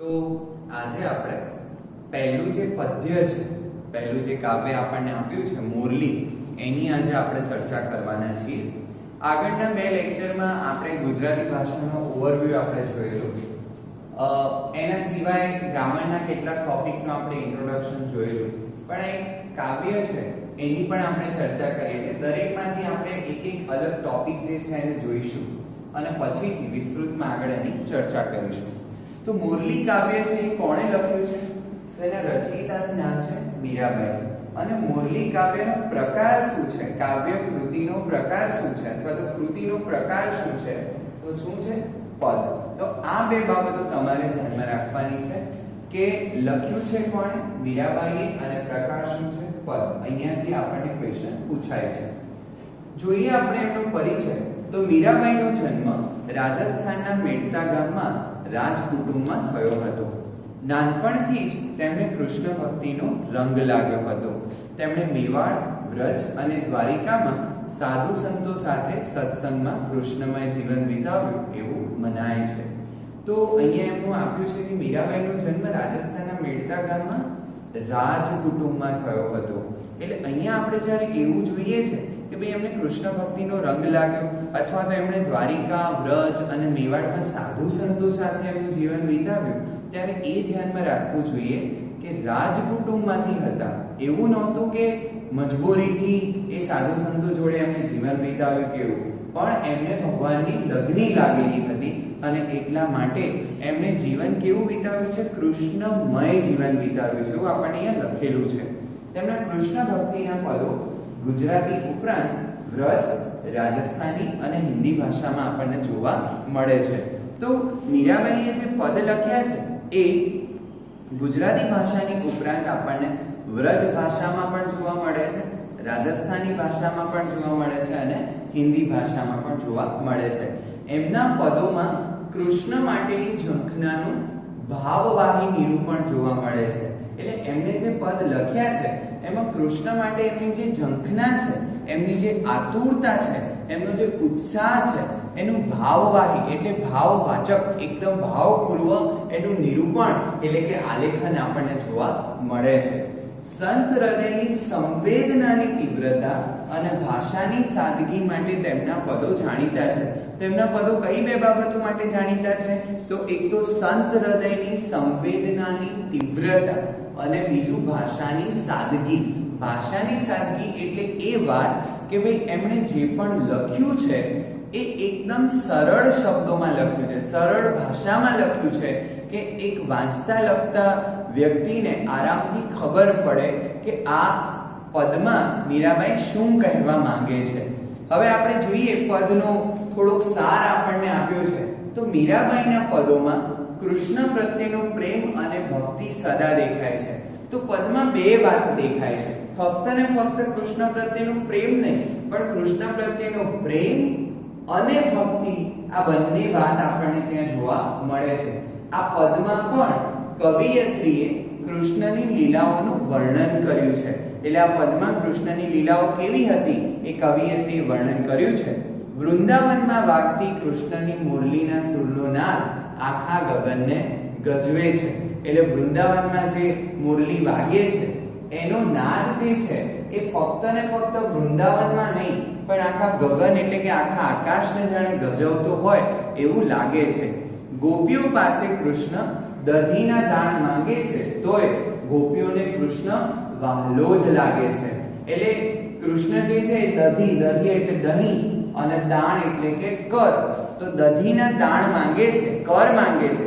તો આજે આપણે પહેલું જે પદ્ય છે, પહેલું જે કાવ્ય આપણને આપ્યું છે મોરલી, એની આજે આપણે ચર્ચા કરવાના છીએ. આગળના બે લેક્ચરમાં આપણે ગુજરાતી ભાષાનો ઓવરવ્યુ આપણે જોયેલું, એના સિવાય ગ્રામરના કેટલાક ટોપિકનું આપણે ઇન્ટ્રોડક્શન જોયેલું, પણ એક કાવ્ય છે એની પણ આપણે ચર્ચા કરી. એટલે દરેકમાંથી આપણે એક એક અલગ ટોપિક જે છે એને જોઈશું અને પછીથી વિસ્તૃતમાં આગળ એની ચર્ચા કરીશું. તો મોરલી કાવ્ય છે એ કોણે લખ્યું છે? તો એના રચયિતાનું નામ છે મીરાબાઈ. અને મોરલી કાવ્યનો પ્રકાર શું છે, કાવ્ય કૃતિનો પ્રકાર શું છે, અથવા તો કૃતિનો પ્રકાર શું છે? તો શું છે? પદ. તો આ બે બાબતો તમારે ધ્યાનમાં રાખવાની છે કે લખ્યું છે કોણે? મીરાબાઈએ, અને પ્રકાર શું છે? પદ. અહીંયાથી આપણને ક્વેશ્ચન પૂછાય છે. જોઈએ આપણે એમનો પરિચય. તો મીરાબાઈનો જન્મ રાજસ્થાનના મેડતા ગામમાં રાજકુટુંબમાં થયો હતો. નાનપણથી જ તેમને કૃષ્ણ ભક્તિનો રંગ લાગ્યો હતો. તેમણે મેવાડ, વ્રજ અને દ્વારિકામાં સાધુ સંતો સાથે સત્સંગમાં કૃષ્ણમય જીવન વિતાવ્યું એવું મનાય છે. તો અહીંયા એમનું આપ્યું છે કે મીરાબાઈનો જન્મ રાજસ્થાનના મેડતા ગામમાં રાજકુટુંબમાં થયો હતો. એટલે અહીંયા આપણે જ્યારે એવું જોઈએ છે કે ભાઈ એમને કૃષ્ણ ભક્તિનો રંગ લાગ્યો, અથવા તો એમણે દ્વારિકા, વ્રજ અને મેવાડમાં સાધુ સંતો સાથે એમનું જીવન વિતાવ્યું, ત્યારે એ ધ્યાનમાં રાખવું જોઈએ કે રાજકુટુંબમાંથી હતા. એવું નહોતું કે મજબૂરીથી એ સાધુ સંતો જોડે એમને જીવન વિતાવ્યું કેવું, પણ એમને ભગવાનની લગ્ની લાગેલી હતી અને એટલા માટે એમણે જીવન કેવું વિતાવ્યું છે? કૃષ્ણમય જીવન વિતાવ્યું છે એવું આપણને અહીંયા લખેલું છે. તેમના કૃષ્ણ ભક્તિના પદો ગુજરાતી ઉપરાંત વ્રજ, રાજસ્થાની અને હિન્દી ભાષામાં આપણને જોવા મળે છે. તો મીરાબાઈએ જે પદ લખ્યા છે એ ગુજરાતી ભાષાની ઉપરાંત આપણને વ્રજ ભાષામાં પણ જોવા મળે છે, રાજસ્થાની ભાષામાં પણ જોવા મળે છે અને હિન્દી ભાષામાં પણ જોવા મળે છે. એમના પદોમાં કૃષ્ણ માટેની ઝંખનાનું ભાવવાહી નિરૂપણ જોવા મળે છે. એટલે એમને જે પદ લખ્યા છે એમાં કૃષ્ણ માટે એમની જે ઝંખના છે, એમની જે આતુરતા છે, એમનો જે ઉત્સાહ છે, એનું ભાવવાહી એટલે ભાવવાચક, એકદમ ભાવપૂર્વ એનું નિરૂપણ એટલે કે આલેખન આપણને જોવા મળે છે. સંત હૃદયની સંવેદનાની તીવ્રતા અને ભાષાની સાદગી માટે તેમના પદો જાણીતા છે. તેમના પદો કઈ બે બાબતો માટે જાણીતા છે? તો એક તો સંત હૃદયની સંવેદનાની તીવ્રતા અને બીજું ભાષાની સાદગી. ભાષાની સાદગી એટલે એ વાત કે ભાઈ એમણે જે પણ લખ્યું છે એ એકદમ સરળ શબ્દોમાં લખ્યું છે, સરળ ભાષામાં લખ્યું છે કે એક વાંચતા લખતા વ્યક્તિને આરામથી ખબર પડે કે આ પદમાં મીરાબાઈ શું કહેવા માંગે છે. હવે આપણે જોઈએ પદનો થોડોક સાર આપણને આપ્યો છે. તો મીરાબાઈના પદોમાં કૃષ્ણ પ્રત્યેનો પ્રેમ અને ભક્તિ સદા દેખાય છે. તો પદમાં બે વાત દેખાય છે. ફક્ત ને ફક્ત કૃષ્ણ પ્રત્યેનો પ્રેમ નહીં, પણ કૃષ્ણ પ્રત્યેનો પ્રેમ અને ભક્તિ, આ બંને વાત આપણને ત્યાં જોવા મળે છે. આ પદમાં પણ કવિયત્રીએ કૃષ્ણની લીલાઓનું વર્ણન કર્યું છે. એટલે આ પદમાં કૃષ્ણની લીલાઓ કેવી હતી એ કવિયત્રીએ વર્ણન કર્યું છે. વૃંદાવનમાં વાગતી કૃષ્ણની મુરલીના સૂરનો નાદ આખા ગગનને ગજવે છે. એટલે વૃંદાવનમાં જે મુરલી વાગે છે એનો નાદ જે છે એ ફક્ત ને ફક્ત વૃંદાવનમાં નહીં, પણ આખા ગગન એટલે કે આખા આકાશને જાણે ગજવતો હોય એવું લાગે છે. ગોપીઓ પાસે કૃષ્ણ દધીના દાણ માંગે છે, તોય ગોપીઓને કૃષ્ણ વહાલો જ લાગે છે. એટલે કૃષ્ણ જે છે દધી, દધી એટલે દહીં અને દાણ એટલે કે કર. તો દધીના દાણ માંગે છે, કર માંગે છે.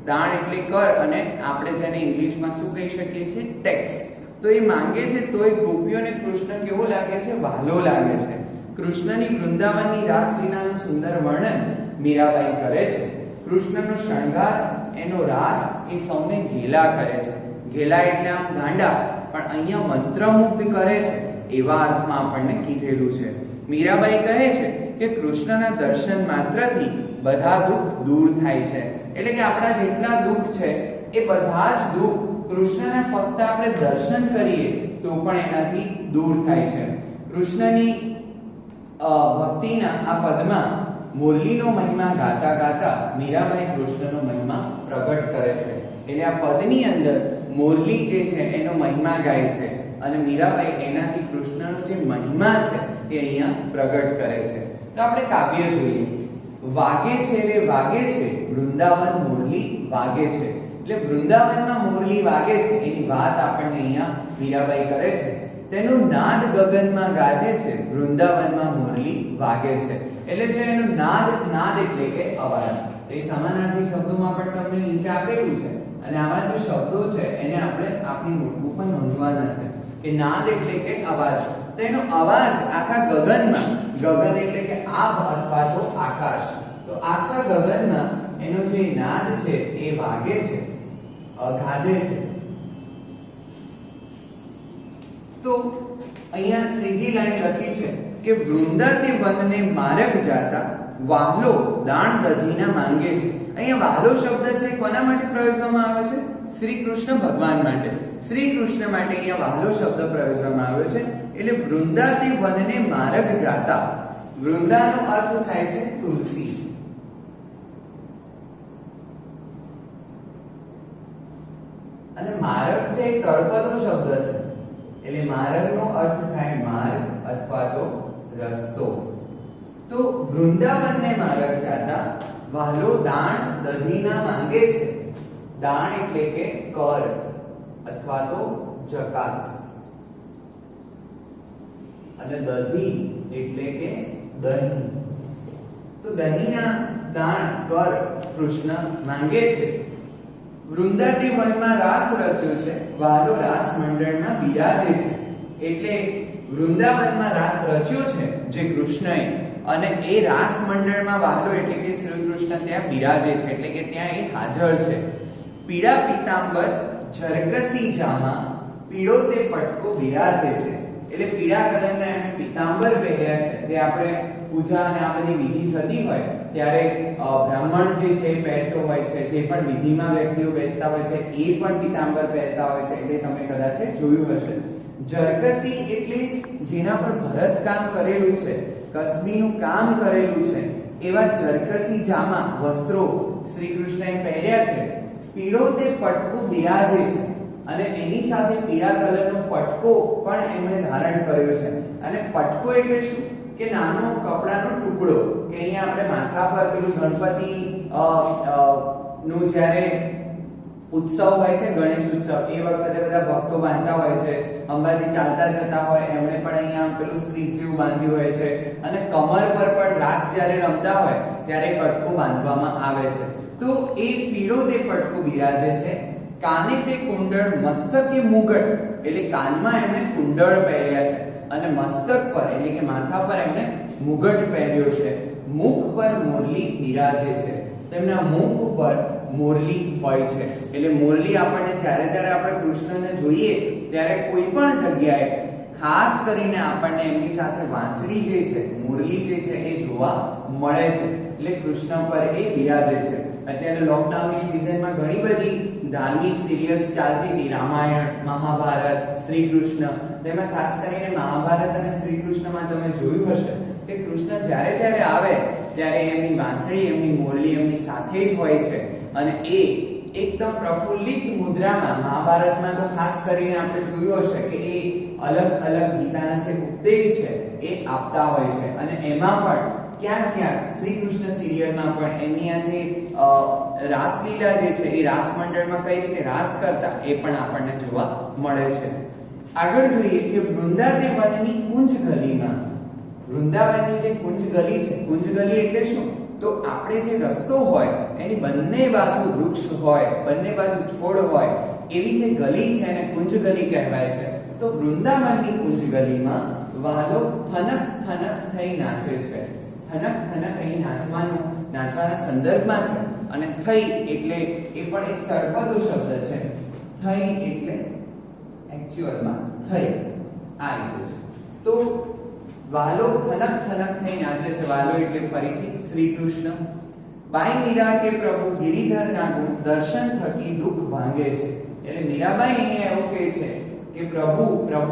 દાણ એટલે કર, અને આપણે જેને ઇંગ્લિશમાં શું કહી શકીએ છીએ? ટેક્સ. તો એ માંગે છે તોય ગોપીઓને કૃષ્ણ કેવો લાગે છે? વહાલો લાગે છે. કૃષ્ણની વૃંદાવનની રાસલીલાનું સુંદર વર્ણન મીરાબાઈ કરે છે. કૃષ્ણનો શણગાર, એનો રાસ એ સૌને ઘેલા કરે છે. ઘેલા એટલે આમ ગાંડા, પણ અહીંયા મંત્રમુગ્ધ કરે છે એવા અર્થમાં આપણને કીધેલું છે. મીરાબાઈ કહે છે કે કૃષ્ણના દર્શન માત્રથી બધા દુઃખ દૂર થાય છે. એટલે કે આપણા જેટલા દુઃખ છે એ બધા જ દુઃખ કૃષ્ણના ફક્ત આપણે દર્શન કરીએ તો પણ એનાથી દૂર થાય છે. કૃષ્ણની ભક્તિના આ પદમાં મુરલીનો મહિમા ગાતા ગાતા મીરાબાઈ કૃષ્ણનો મહિમા પ્રગટ કરે છે. એટલે આ પદની અંદર મોરલી જે છે એનો મહિમા ગાય છે અને મીરાબાઈ એનાથી કૃષ્ણનો જે મહિમા છે એ અહીંયા પ્રગટ કરે છે. તો આપણે કાવ્ય જોઈએ. વાગે છે રે વાગે છે વૃંદાવન મોરલી વાગે છે. એટલે વૃંદાવનમાં મોરલી વાગે છે એની વાત આપણને અહીંયા મીરાબાઈ કરે છે. તેનું નાદ ગગનમાં ગાજે છે વૃંદાવનમાં મોરલી વાગે છે. એટલે જે એનો નાદ એટલે કે અવાજ. એ સમાનાર્થી શબ્દોમાં પણ તમને નીચે આપેલું છે અને આવા જે શબ્દો છે એને આપણે આપણી નોટબુકમાં નોંધવાના છે કે નાદ એટલે કે અવાજ. તો એનો અવાજ આખા ગગનમાં, ગગન એટલે કે આભ અથવા તો આકાશ, તો આખા ગગનમાં એનો જે નાદ છે એ વાગે છે, ગાજે છે. તો અહીંયા ત્રીજી લાઈન લખી છે કે વૃંદા તે વનને માર્ગ જાતા વાહલો દાણ દધીના માંગે છે. અહીંયા વાહલો શબ્દ છે કોના માટે પ્રયોજવામાં આવે છે? શ્રી કૃષ્ણ ભગવાન માટે. શ્રી કૃષ્ણ માટે અહીંયા વાહલો શબ્દ પ્રયોજવામાં આવ્યો છે. એટલે વૃંદા તે વનને માર્ગ જાતા, વૃંદાનો અર્થ થાય છે તુલસી. અને માર્ગ છે એ તળપદો શબ્દ છે. એટલે માર્ગનો અર્થ થાય માર્ગ અથવા તો રસ્તો. તો વૃંદાવનને માર્ગ જાતા વાહલો દાણ દધીના માંગે છે. દાણ એટલે કે કર અથવા તો જકાત, અને દધી એટલે કે દહીં. તો દહીંના દાણ કર કૃષ્ણ માંગે છે. વૃંદાતી વનમાં રાસ રચ્યો છે, વાલો રાસ મંડળમાં બિરાજે છે. એટલે વૃંદાવનમાં રાસ રચ્યો છે જે કૃષ્ણએ, અને એ રાસ મંડળમાં વાલો એટલે કે શ્રી કૃષ્ણ ત્યાં બિરાજે છે, એટલે કે ત્યાં એ હાજર છે. પીળા પીતાંબર ઝરકસી જામા પીળો તે પટકો બિરાજે છે. એટલે પીળા કલરના એમણે પીતાંબર પહેર્યા છે. જે આપણે પૂજા અને આ બધી વિધિ થતી હોય ત્યારે બ્રાહ્મણ જે છે એ પહેરતો હોય છે. જે પણ વિધિમાં વ્યક્તિઓ બેસતા હોય છે એ પણ પીતાંબર પહેરતા હોય છે. એટલે તમે કદાચ જોયું હશે. ઝરકસી એટલે જેના પર ભરત કામ કરેલું છે, કસબીનું કામ કરેલું છે, એવા ઝરકસી જામા વસ્ત્રો શ્રી કૃષ્ણએ પહેર્યા છે. પીળો તે પટકો બિરાજે છે, અને એની સાથે પીળા કલરનો પટકો પણ એમણે ધારણ કર્યો છે. અને પટકો એટલે શું? કે નાનો કપડાનો ટુકડો, કે અહીંયા આપણે માથા પર પેલું ગણપતિ નું જ્યારે ઉત્સવ હોય છે, ગણેશ ઉત્સવ, એ વખતે બધા ભક્તો બાંધતા હોય છે. અંબાજી ચાલતા જતા હોય એમણે પણ અહીંયા પેલું સ્ટ્રીપ જેવું બાંધ્યું હોય છે. અને કમર પર પણ રાસ જ્યારે રમતા હોય ત્યારે પટકો બાંધવામાં આવે છે. તો એ પીળો તે પટકો બિરાજે છે. કાને તે કુંડળ મસ્તકે મુગટ, એટલે કાનમાં એમણે કુંડળ પહેર્યા છે અને મસ્તક પર એટલે કે માથા પર એમણે મુગટ પહેર્યો છે. મુખ પર મોરલી બિરાજે છે. તેમના મુખ પર મોરલી હોય છે. એટલે મોરલી આપણને જ્યારે આપણે કૃષ્ણને જોઈએ ત્યારે કોઈ પણ જગ્યાએ ખાસ કરીને આપણને એમની સાથે વાંસળી જે છે, મોરલી જે છે એ જોવા મળે છે. એટલે કૃષ્ણ પર એ બિરાજે છે. અત્યારે લોકડાઉનની સિઝનમાં ઘણી બધી ધાર્મિક સિરિયલ્સ ચાલતી હતી, રામાયણ, મહાભારત, શ્રી કૃષ્ણ. તેમાં ખાસ કરીને મહાભારત અને શ્રી કૃષ્ણમાં તમે જોયું હશે કે કૃષ્ણ જ્યારે આવે ત્યારે એમની વાંસળી, એમની મોરલી એમની સાથે જ હોય છે. અને એ એકદમ પ્રફુલ્લિત મુદ્રામાં, મહાભારતમાં તો ખાસ કરીને આપણે જોયું હશે કે એ અલગ અલગ ગીતાના જે ઉપદેશ છે એ આપતા હોય છે. અને એમાં પણ ક્યાંક શ્રી કૃષ્ણ સિરિયલમાં પણ એમની આ જે રાસલીલા જે છે એ રાસ મંડળમાં કઈ રીતે રાસ કરતા એ પણ આપણને જોવા મળે છે. આગળ જોઈએ કે વૃંદાતે વનની કુંજ ગલીમાં, વૃંદાવનની જે કુંજ ગલી છે, કુંજ ગલી એટલે શું? તો આપણે જે રસ્તો હોય એની બંને બાજુ વૃક્ષ હોય, બંને બાજુ છોડ હોય, એવી જે ગલી છે એને કુંજ ગલી કહેવાય છે. તો વૃંદાવનની કુંજ ગલીમાં વાલો થનક થનક થઈ નાચે છે. થનક થનક અહીં નાચવાના સંદર્ભમાં છે. અને થઈ એટલે એ પણ એક તળપદો શબ્દ છે. થઈ એટલે એક્ચ્યુઅલમાં થઈ આ રીતે છે. તો વાલો થનક થનક થઈ નાચે છે. વાલો એટલે ફરીથી શ્રી કૃષ્ણ. બાઈ મીરા કે પ્રભુ ગિરિધર ના ગુણ દર્શન થકી દુઃખ ભાંગે છે. એટલે મીરાબાઈ અહીંયા એવું કહે છે કે પ્રભુ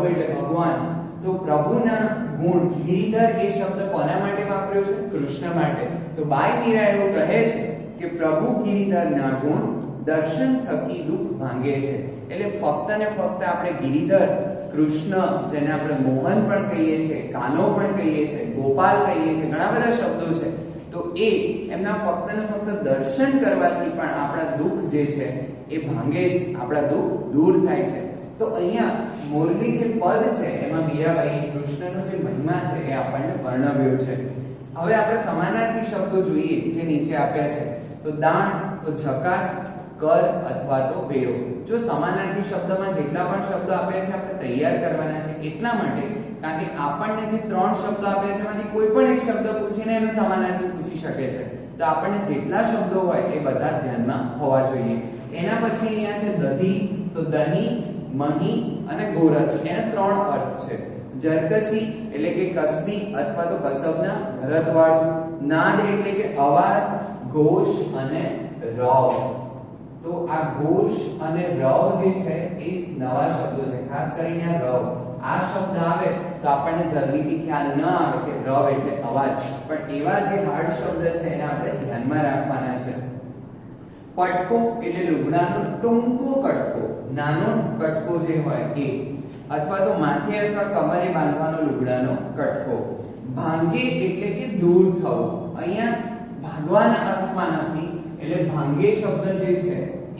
એટલે ભગવાન, તો પ્રભુના ગુણ, ગિરિધર એ શબ્દ કોના માટે વાપર્યો છે? કૃષ્ણ માટે. તો બાઈ મીરા એવું કહે છે કે પ્રભુ ગિરિધર ના ગુણ દર્શન થકી દુઃખ ભાંગે છે. એટલે ફક્ત ને ફક્ત આપણે ગિરિધર, કૃષ્ણ, જેને આપણે મોહન પણ કહીએ છીએ, કાનો પણ કહીએ છીએ, ગોપાલ કહીએ છીએ, ઘણા બધા શબ્દો છે. તો એ એમના ફક્ત ને ફક્ત દર્શન કરવાથી પણ આપણા દુઃખ જે છે એ ભાંગે છે, આપણા દુઃખ દૂર થાય છે. તો અહીંયા મોરલી જે પદ છે એમાં મીરાબાઈ કૃષ્ણનો જે મહિમા છે એ આપણને વર્ણવ્યો છે. હવે આપણે સમાનાર્થી શબ્દો જોઈએ જે નીચે આપ્યા છે. તો દાણ, તો જકાર, કર અથવા તો વેરો. જો સમાનાર્થી શબ્દમાં જેટલા પણ શબ્દો આપ્યા છે આપણે તૈયાર કરવાના છે. એટલા માટે કારણ કે આપણને જે 3 શબ્દો આપ્યા છે એમાંથી કોઈ પણ એક શબ્દ પૂછીને એનો સમાનાર્થી પૂછી શકે છે. તો આપણને જેટલા શબ્દો હોય એ બધા ધ્યાનમાં હોવા જોઈએ. એના પછી અહીંયા છે દધી, તો દહીં, મહી અને ગોરસ. એના 3 અર્થ છે. જરકસી એટલે કે કસબી અથવા તો કસબના ભરતવાળું. નાદ એટલે કે અવાજ, ઘોષ અને રવ. તો આ ઘોષ અને રવ જે છે એ નવા શબ્દો છે. ખાસ કરીને આ રવ, આ શબ્દ આવે તો આપણને જલ્દીથી ખ્યાલ ન આવે કે રવ એટલે અવાજ, પણ એવા જે હાર્ડ શબ્દ છે એને આપણે ધ્યાનમાં રાખવાના છે. પટકો એટલે લુગડાનો ટૂંકો કટકો, નાનો કટકો જે હોય એ, અથવા તો માથે અથવા કમરે બાંધવાનો લુગડાનો કટકો. ભાંગે એટલે કે દૂર થવું. અહીંયા ભાગવાના અર્થમાં નથી, એટલે ભાંગે શબ્દ જે છે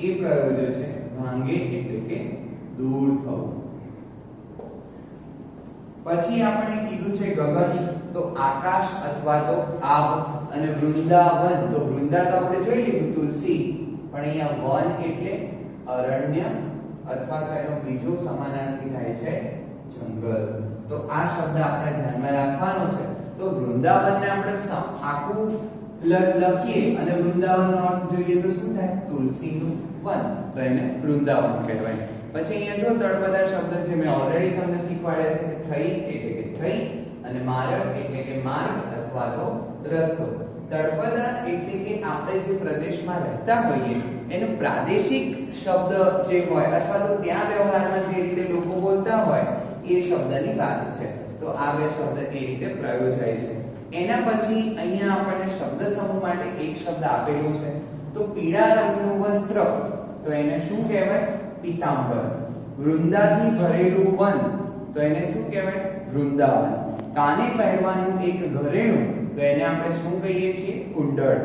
એ પ્રયોજ્ય છે. ભાંગે એટલે કે દૂર થવું. પછી આપણે કીધું છે ગગન, તો આકાશ અથવા તો આબ. અને વૃંદાવન, તો વૃંદા તો આપણે જોઈ લીધું તુલસી, પણ અહીંયા વન એટલે અરણ્ય અથવા તો એનો બીજો સમાનાર્થી થાય છે જંગલ. તો આ શબ્દ આપણે ધ્યાનમાં રાખવાનો છે. તો વૃંદાવનને આપણે આખું લખીએ અને વૃંદાવનનો અર્થ જોઈએ તો શું થાય? તુલસીનું વન, તો એને વૃંદાવન કહેવાય. પછી અહીંયા જો તળપદા શબ્દ જે મેં ઓલરેડી તમને શીખવાડ્યા છે, થઈ એટલે કે થઈ અને માર્ગ એટલે કે માર્ગ અથવા તો રસ્તો. તળપદા એટલે કે આપણે જે પ્રદેશમાં રહેતા હોઈએ એનો પ્રાદેશિક શબ્દ જે હોય અથવા તો ત્યાં વ્યવહારમાં જે રીતે લોકો બોલતા હોય એ શબ્દની વાત છે. તો આ બે શબ્દ એ રીતે પ્રયોજાય છે. એના પછી અહીંયા આપણને શબ્દ સમૂહ માટે એક શબ્દ આપેલો છે. તો પીળા રંગનું વસ્ત્ર, તો એને શું કહેવાય? પીતાંબર. વૃંદાથી ભરેલું વન, તો એને શું કહેવાય? વૃંદાવન. કાને પહેરવાનું એક ઘરેણું, તો એને આપણે શું કહીએ છીએ? કુંડળ.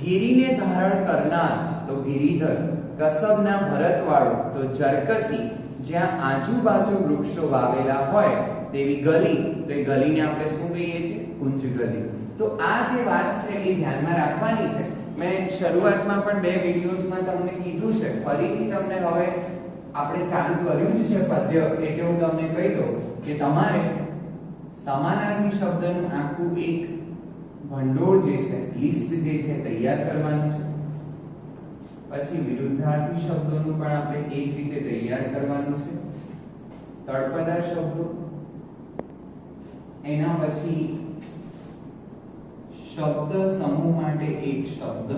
ગિરીને ધારણ કરનાર, તો ગિરિધર. કસબના ભરતવાળું, તો જરકસી. જ્યાં આજુબાજુ વૃક્ષો વાવેલા હોય તેવી ગલી, તો એ ગલીને આપણે શું કહીએ છીએ? કુંજ ગલી. તો આ જે વાત છે એ ધ્યાનમાં રાખવાની છે. મેં શરૂઆતમાં પણ 2 વિડિયોઝમાં તમને કીધું છે, ફરીથી તમને હવે આપણે ચાલુ કર્યું જ છે પદ્ય, એટલે હું તમને કહી દઉં કે તમારે સમાનાર્થી શબ્દનું આખું એક ભંડોળ જે છે, લિસ્ટ જે છે તૈયાર કરવાનું છે. પછી વિરુદ્ધાર્થી શબ્દોનું પણ આપણે એ જ રીતે તૈયાર કરવાનું છે. તળપદા શબ્દો, એના પછી શબ્દ સમૂહ માટે એક શબ્દ,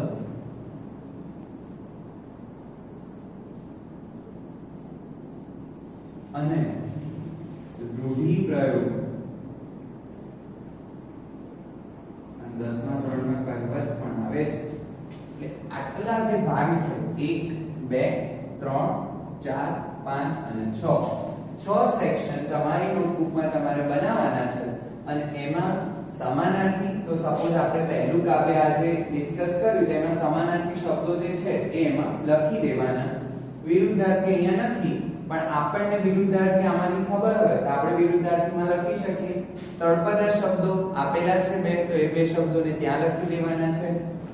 અને રૂઢિપ્રયોગ. 10મા ધોરણમાં કહેવત પણ આવે છે. એટલે આટલા જે ભાગ છે 1 2 3 4 5 અને 6 સેક્શન તમારી નોટબુકમાં તમારે બનાવવાના છે. અને એમાં સમાનાર્થી, તો સપોઝ આપણે પહેલું કાવ્ય આજે ડિસ્કસ કર્યું તેમાં સમાનાર્થી શબ્દો જે છે એ એમાં લખી દેવાના. વિરુદ્ધાર્થી અહીંયા નથી, પણ આપણને વિરુદ્ધાર્થી આમાંથી ખબર હોય તો આપણે વિરુદ્ધાર્થીમાં લખી શકીએ. તળપદા શબ્દો આપેલા છે 2, તો એ 2 શબ્દોને ત્યાં લખી દેવાના છે.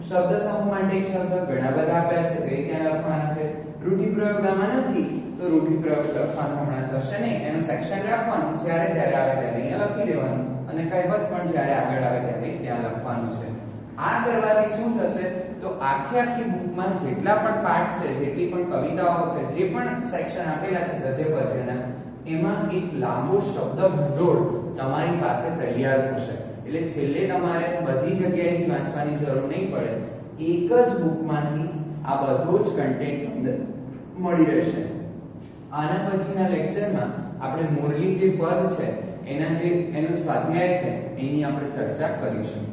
શબ્દ સમૂહ માટે એક શબ્દ, ઘણા બધા આપ્યા છે તો એ ત્યાં લખવાના છે. રૂઢિપ્રયોગ આમાં નથી, તો રૂઢિપ્રયોગ લખવાનું હમણાં થશે નહીં, એનું સેક્શન રાખવાનું, જ્યારે જ્યારે આવે ત્યારે અહીંયા લખી દેવાનું. અને કહેવત પણ જ્યારે આગળ આવે ત્યારે ત્યાં લખવાનું છે. આ કરવાથી શું થશે? તો આખી બુકમાં જેટલા પણ પાર્ટ્સ છે, જેટલી પણ કવિતાઓ છે, જે પણ સેક્શન આપેલા છે ગદ્ય પદ્યના, એમાં એક લાંબો શબ્દ ભંડોળ તમારી પાસે તૈયાર થશે. એટલે છેલ્લે તમારે બધી જગ્યાએથી વાંચવાની જરૂર નહીં પડે. એક જ બુકમાંથી આ બધો જ કન્ટેન્ટ તમને મળી રહેશે. આના પછીના લેક્ચરમાં આપણે મુરલી જે પદ છે એનો સ્વાધ્યાય છે એની આપણે ચર્ચા કરીશું.